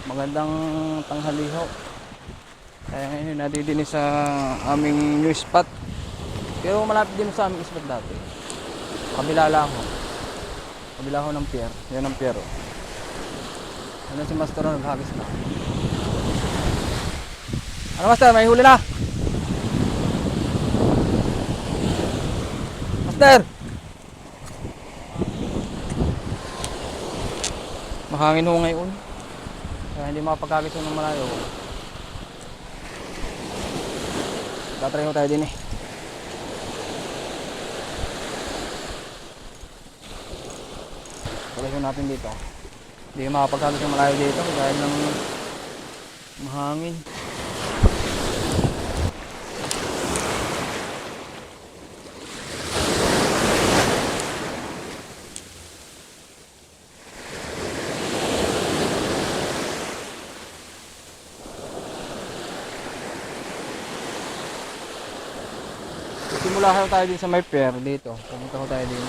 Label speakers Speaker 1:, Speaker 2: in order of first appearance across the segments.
Speaker 1: Magandang tanghali ho. Ngayon nadidinis sa aming new spot. Pero malapit din sa aming spot dati. Kabila lang ho. Kabila ho ng pier. Yan ang pier. Ano si Master naghagis na. Ano Master, may huli na? Master! Mahangin ho ngayon. Kaya hindi makapagkagis ng malayo. Tatry ho tayo din eh. Pagkasyon natin dito. Hindi makapagkagis ng malayo dito dahil ng mahangin. Simula ko tayo din sa may pier dito. Pumunta ko tayo din.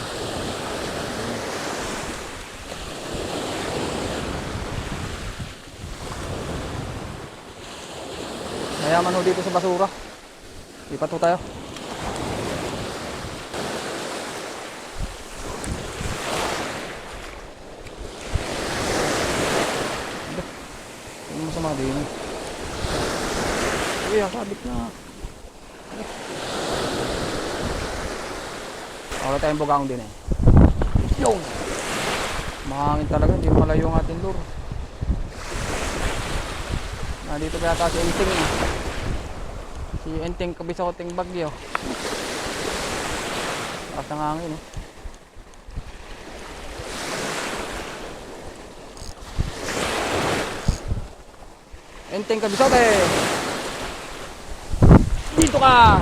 Speaker 1: Mayaman ho dito sa basura. Lipat ho tayo. Ano masama din? Uy, sabit na. Wala tayong bugaong din eh. Yung! Mahangin talaga, hindi malayo ang ating lure. Nandito kaya tayo si Enting eh. Si Enting kabisa ko ting bagyo. Taas ng hangin eh. Enting kabisote! Dito ka!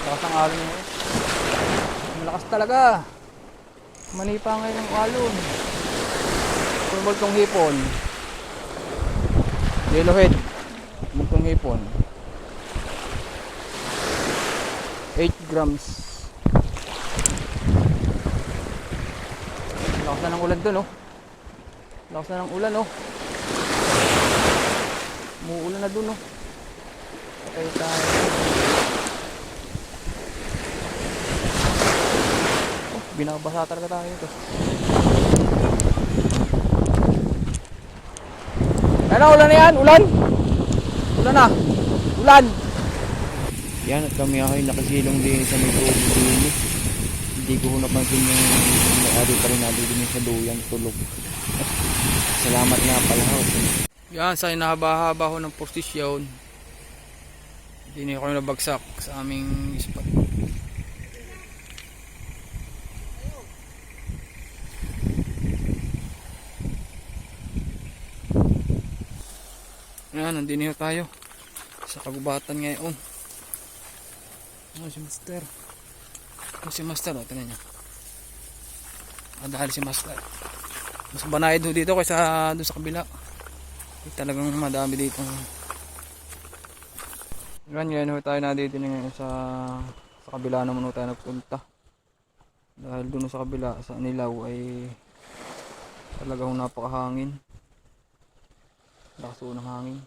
Speaker 1: Lakas ng alon mo. Malakas talaga. Manipa ngayon ng alon. Multong hipon. Yellowhead. Multong hipon. 8 grams. Lakas na ng ulan dun oh. Lakas na ng ulan oh. Muuulan na dun oh. Patay tayo. Binabasa talaga tayo ito. Ano, ulan na yan? Ulan? Ulan na? Ulan! Yan, at kami ay nakasilong din sa may tubig din. Hindi ko napansin yung may-ari pa rin natin din sa duyan, tulog. Salamat nga pala ho. Yan, sa inahaba-haba ho ng posisyon. Hindi na ako nabagsak sa aming spot. Ayan, nandiniho tayo sa kagubatan ngayon. Ano si Master? Ano si Master? O, tinan nyo. Madahal si Master. Mas banayad ho dito kaysa doon sa kabila. Talagang madami dito. Ngayon ho tayo na dito ngayon sa kabila naman ho tayo nagpunta. Dahil doon sa kabila, sa Nilaw ay talagang napakahangin. Lakas ng hangin.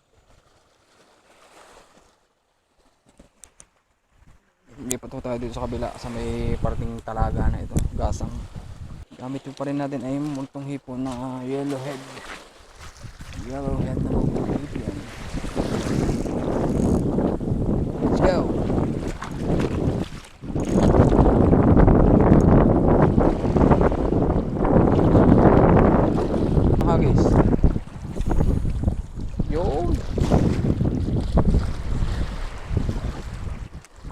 Speaker 1: Lipat tayo dito sa kabila sa may parting talaga na ito, gasang. Gamit pa rin natin ay multong hipon na yellowhead. Yellowhead na multong hipon. Let's go! Hagis. Yun.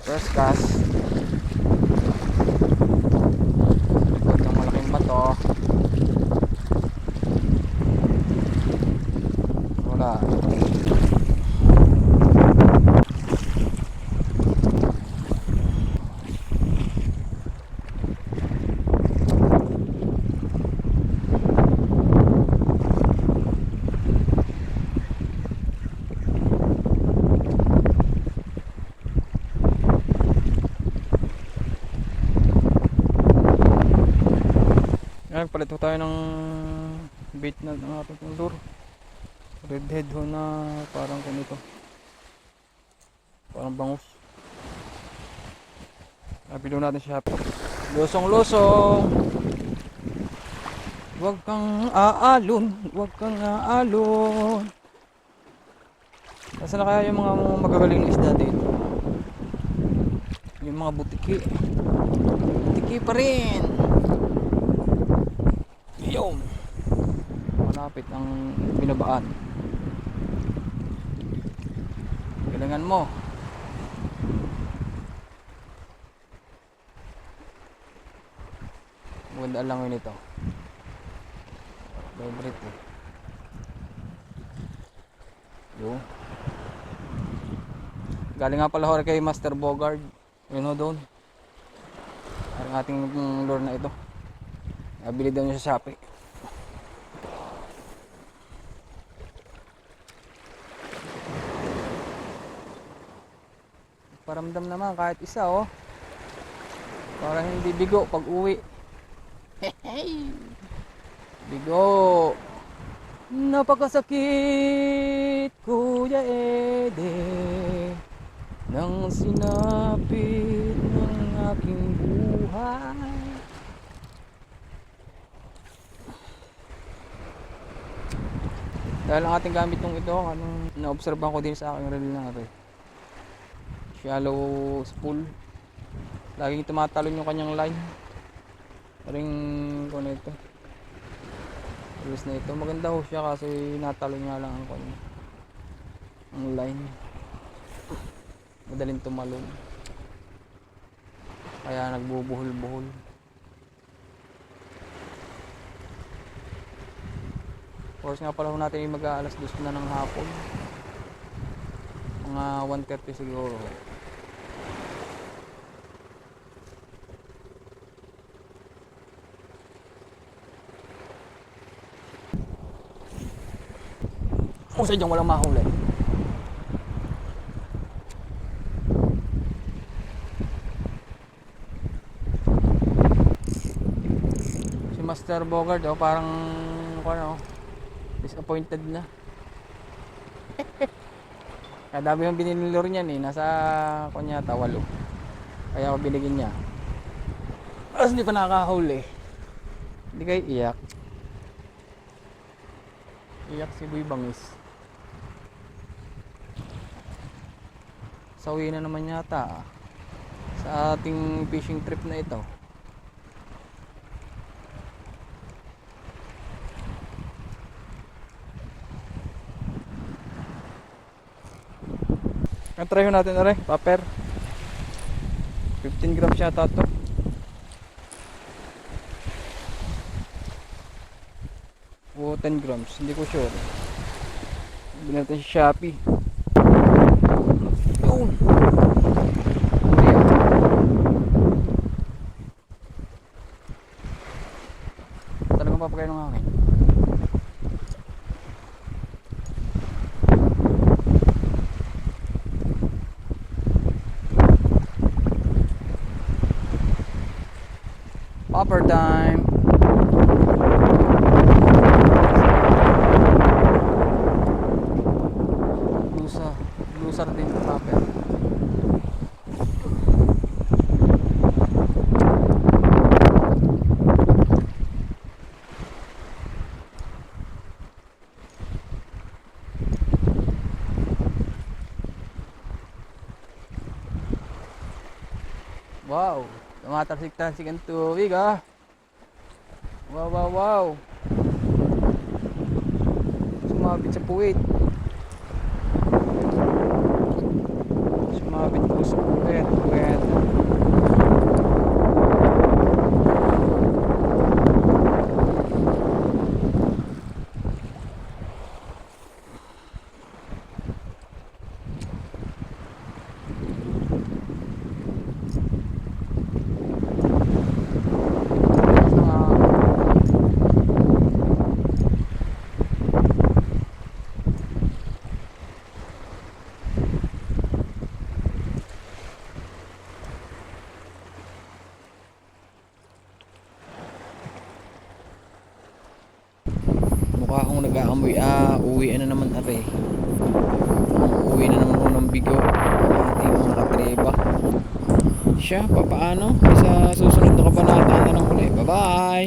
Speaker 1: First cast. Ikot ng malaking bato. Wala. Ngayon palit ho tayo ng bait na ng ating lure. Redhead ho na parang ganito. Parang bangus. Nabilo natin siya. Losong-losong. Huwag kang aalon. Huwag kang aalon. Nasaan na kaya yung mga magagaling na isda dito? Yung mga butiki. Butiki pa rin. Yun. Malapit ang binabaan. Galingan mo. Maganda lang yun ito. Favorite eh. Yun. Galing nga pala ho kay Master Bogard. Yun ho doon. Ang ating lure na ito. Nabili daw niya sa Shopee. Paramdam naman kahit isa oh. Para hindi bigo pag uwi. Bigo. Napakasakit Kuya Ede nang sinapit ng aking buhay. Dahil ang ating gamit nung ito, anong naobserbahan ko din sa aking reel na rin. Shallow spool. Laging tumatalon yung kanyang line. Ring ko na ito. Release na ito. Maganda ho siya kasi natalon nga lang ang kanya. Ang line. Madaling tumalon. Kaya nagbubuhol-buhol. Course nga pala natin yung mag-aalas 2 na ng hapon. Mga 1:30 siguro. Kung sa diyan walang mahuli. Si Master Bogard oh, parang ano, disappointed na. Kaya dami yung binililor niyan eh. Nasa kunya tawalo. Kaya ako binigyan niya. Tapos hindi pa nakakahuli. Hindi kayo iyak. Iyak si Boy Bangis. Sawi na naman yata sa ating fishing trip na ito. Try natin na rin, paper 15 grams yata ito o 10 grams, hindi ko sure. Bili natin sa Shopee. Yun. Talagang papagay ng hangin. Popper time. Lusa din sa popper. Wow. Tumatalsik-talsik ang tubig ah. Wow, wow, wow. Sumabit sa puwit. Sumabit po sa puwit. mukha akong nag-aamoy. Uwi na naman are. Uwi na naman ako ng bigaw. Ang ating mga katreba. Siya, papaano? Sa susunod na kabanata na lang ulit. Bye-bye!